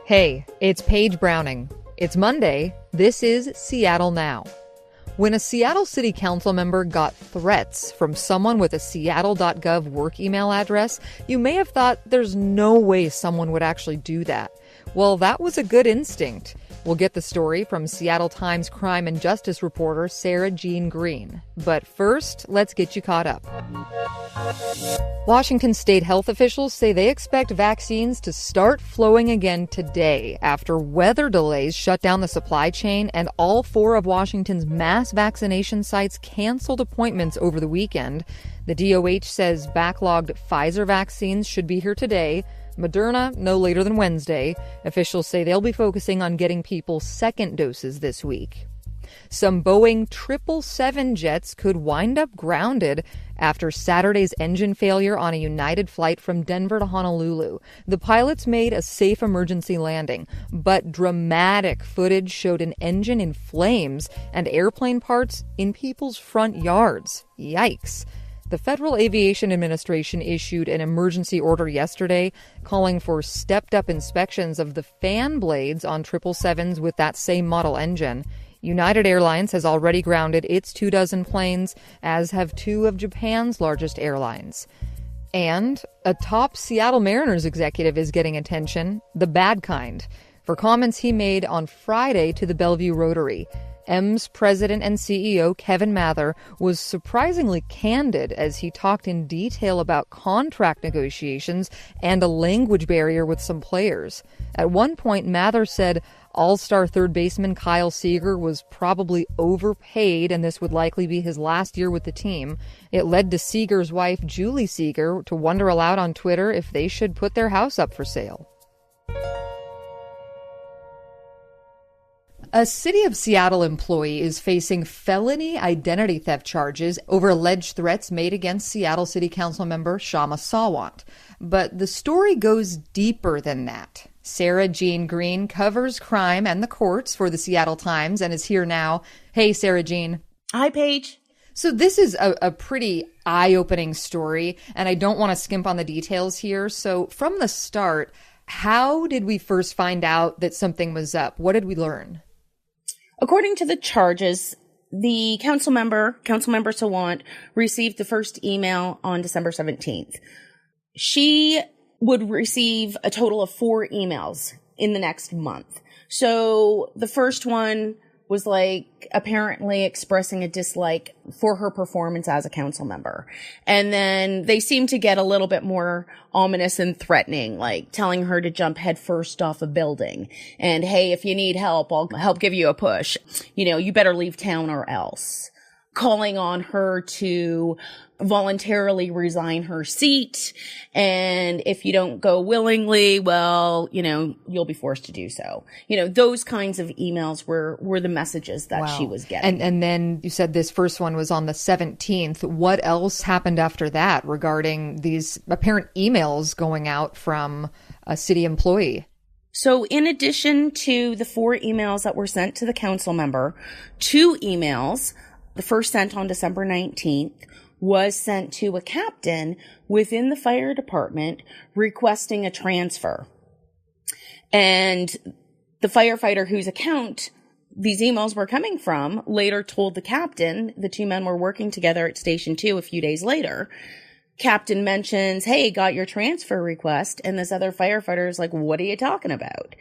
Hey, it's Paige Browning. It's Monday. This is Seattle Now. When a Seattle City Council member got threats from someone with a seattle.gov work email address, you may have thought there's no way someone would actually do that. Well, that was a good instinct. We'll get the story from Seattle Times crime and justice reporter Sarah Jean Green. But first, let's get you caught up. Washington state health officials say they expect vaccines to start flowing again today after weather delays shut down the supply chain and all 4 of Washington's mass vaccination sites canceled appointments over the weekend. The DOH says backlogged Pfizer vaccines should be here today. Moderna, no later than Wednesday. Officials say they'll be focusing on getting people second doses this week. Some Boeing 777 jets could wind up grounded after Saturday's engine failure on a United flight from Denver to Honolulu. The pilots made a safe emergency landing, but dramatic footage showed an engine in flames and airplane parts in people's front yards. Yikes. The Federal Aviation Administration issued an emergency order yesterday calling for stepped-up inspections of the fan blades on 777s with that same model engine. United Airlines has already grounded its 24 planes, as have 2 of Japan's largest airlines. And a top Seattle Mariners executive is getting attention, the bad kind, for comments he made on Friday to the Bellevue Rotary. M's president and CEO Kevin Mather was surprisingly candid as he talked in detail about contract negotiations and a language barrier with some players. At one point, Mather said all-star third baseman Kyle Seager was probably overpaid and this would likely be his last year with the team. It led to Seager's wife, Julie Seager, to wonder aloud on Twitter if they should put their house up for sale. A City of Seattle employee is facing felony identity theft charges over alleged threats made against Seattle City Council member Kshama Sawant. But the story goes deeper than that. Sarah Jean Green covers crime and the courts for the Seattle Times and is here now. Hey, Sarah Jean. Hi, Paige. So this is a pretty eye-opening story, and I don't want to skimp on the details here. So from the start, how did we first find out that something was up? What did we learn? According to the charges, the Councilmember Sawant, received the first email on December 17th. She would receive a total of 4 emails in the next month. So the first one was apparently expressing a dislike for her performance as a council member. And then they seemed to get a little bit more ominous and threatening, like telling her to jump headfirst off a building. And hey, if you need help, I'll help give you a push. You better leave town or else. Calling on her to voluntarily resign her seat. And if you don't go willingly, well, you'll be forced to do so. Those kinds of emails were the messages that she was getting. And then you said this first one was on the 17th. What else happened after that regarding these apparent emails going out from a city employee? So in addition to the 4 emails that were sent to the council member, 2 emails, the first sent on December 19th, was sent to a captain within the fire department requesting a transfer. And the firefighter whose account these emails were coming from later told the captain, the 2 men were working together at Station 2 a few days later. Captain mentions, hey, got your transfer request. And this other firefighter is like, what are you talking about?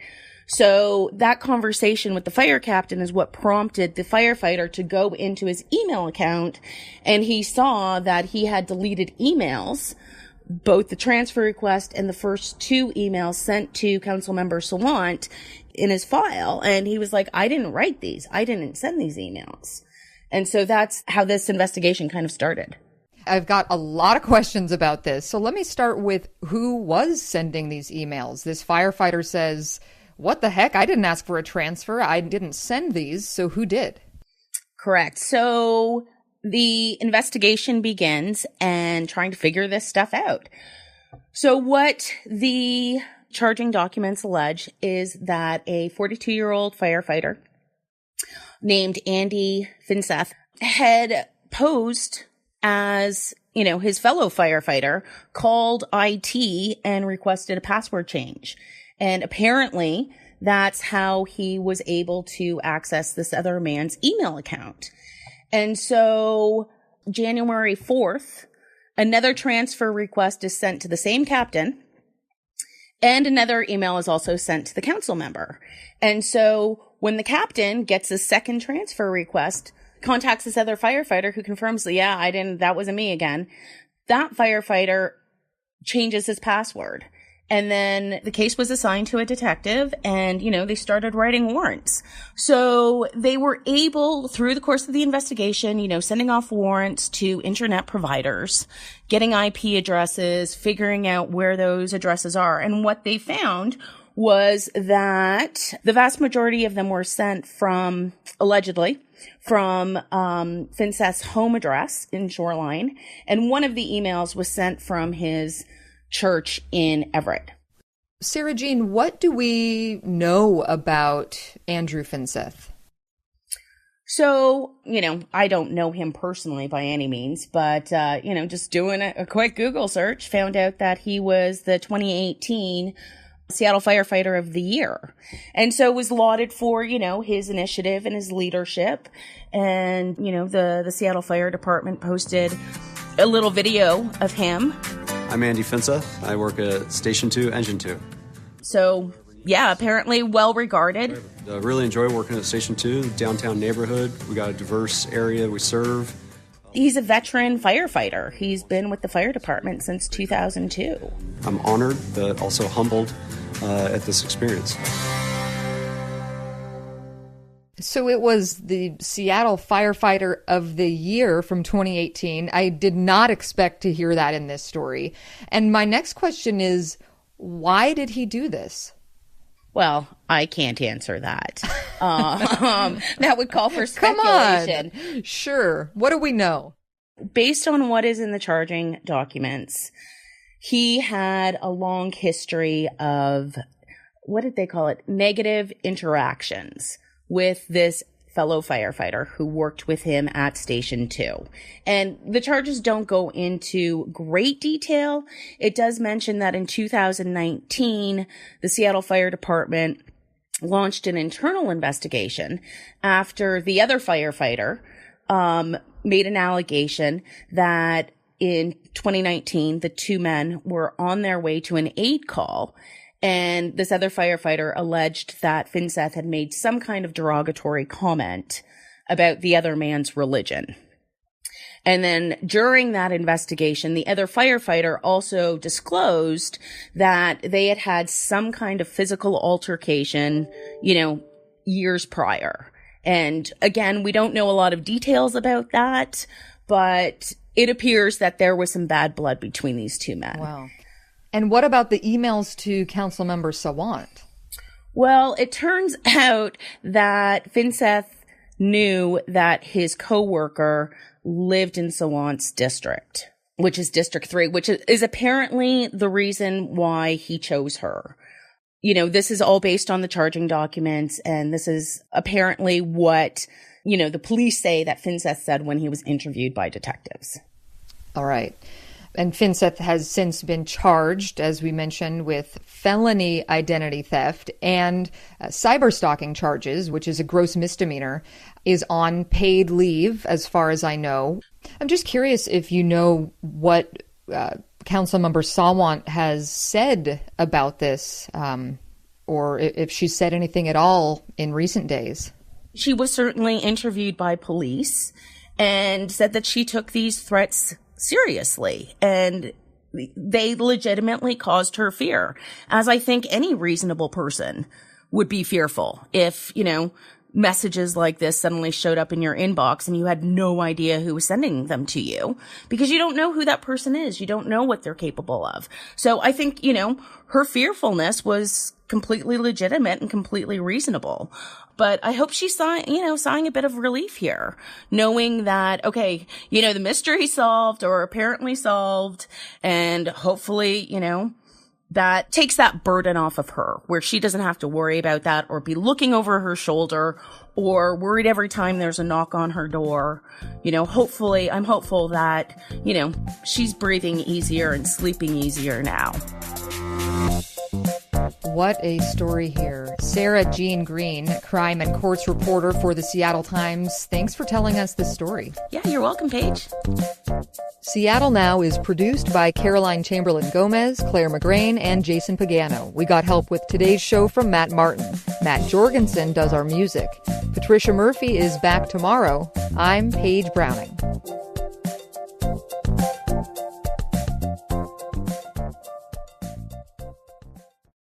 So that conversation with the fire captain is what prompted the firefighter to go into his email account, and he saw that he had deleted emails, both the transfer request and the first 2 emails sent to Councilmember Sawant in his file. And he was like, I didn't write these. I didn't send these emails. And so that's how this investigation kind of started. I've got a lot of questions about this. So let me start with who was sending these emails. This firefighter says, what the heck? I didn't ask for a transfer. I didn't send these. So who did? Correct. So the investigation begins and trying to figure this stuff out. So what the charging documents allege is that a 42-year-old firefighter named Andy Finseth had posed as, his fellow firefighter, called IT and requested a password change. And apparently that's how he was able to access this other man's email account. And so January 4th, another transfer request is sent to the same captain, and another email is also sent to the council member. And so when the captain gets a second transfer request, contacts this other firefighter who confirms, that wasn't me again. That firefighter changes his password. And then the case was assigned to a detective and, they started writing warrants. So they were able, through the course of the investigation, sending off warrants to internet providers, getting IP addresses, figuring out where those addresses are. And what they found was that the vast majority of them were sent from, allegedly, from Finseth's home address in Shoreline. And one of the emails was sent from his church in Everett. Sarah Jean, what do we know about Andrew Finseth? So, I don't know him personally by any means, but, just doing a quick Google search, found out that he was the 2018 Seattle Firefighter of the Year. And so was lauded for, his initiative and his leadership. And, the Seattle Fire Department posted a little video of him. I'm Andy Finseth. I work at Station 2, Engine 2. So, apparently well regarded. I really enjoy working at Station 2, downtown neighborhood. We got a diverse area we serve. He's a veteran firefighter. He's been with the fire department since 2002. I'm honored, but also humbled at this experience. So it was the Seattle Firefighter of the Year from 2018. I did not expect to hear that in this story. And my next question is, why did he do this? Well, I can't answer that. That would call for speculation. Come on. Sure. What do we know? Based on what is in the charging documents, he had a long history of, what did they call it? Negative interactions with this fellow firefighter who worked with him at Station 2. And the charges don't go into great detail. It does mention that in 2019, the Seattle Fire Department launched an internal investigation after the other firefighter made an allegation that in 2019, the two men were on their way to an aid call. And this other firefighter alleged that Finseth had made some kind of derogatory comment about the other man's religion. And then during that investigation, the other firefighter also disclosed that they had had some kind of physical altercation, years prior. And again, we don't know a lot of details about that, but it appears that there was some bad blood between these two men. Wow. And what about the emails to Councilmember Sawant? Well, it turns out that Finseth knew that his coworker lived in Sawant's district, which is District 3, which is apparently the reason why he chose her. This is all based on the charging documents, and this is apparently what, the police say that Finseth said when he was interviewed by detectives. All right. And Finseth has since been charged, as we mentioned, with felony identity theft and cyberstalking charges, which is a gross misdemeanor, is on paid leave, as far as I know. I'm just curious if you know what Councilmember Sawant has said about this, or if she's said anything at all in recent days. She was certainly interviewed by police and said that she took these threats seriously, and they legitimately caused her fear, as I think any reasonable person would be fearful if, messages like this suddenly showed up in your inbox and you had no idea who was sending them to you, because you don't know who that person is. You don't know what they're capable of. So I think, her fearfulness was completely legitimate and completely reasonable. But I hope she's sighing a bit of relief here, knowing that, okay, the mystery solved, or apparently solved, and hopefully, that takes that burden off of her, where she doesn't have to worry about that or be looking over her shoulder or worried every time there's a knock on her door. Hopefully, I'm hopeful that, she's breathing easier and sleeping easier now. what a story here. Sarah Jean Green, crime and courts reporter for the Seattle Times. Thanks for telling us this story. Yeah, you're welcome, Paige. Seattle Now is produced by Caroline Chamberlain Gomez, Clare McGrane, and Jason Pagano. We got help with today's show from Matt Martin. Matt Jorgensen does our music. Patricia Murphy is back tomorrow. I'm Paige Browning.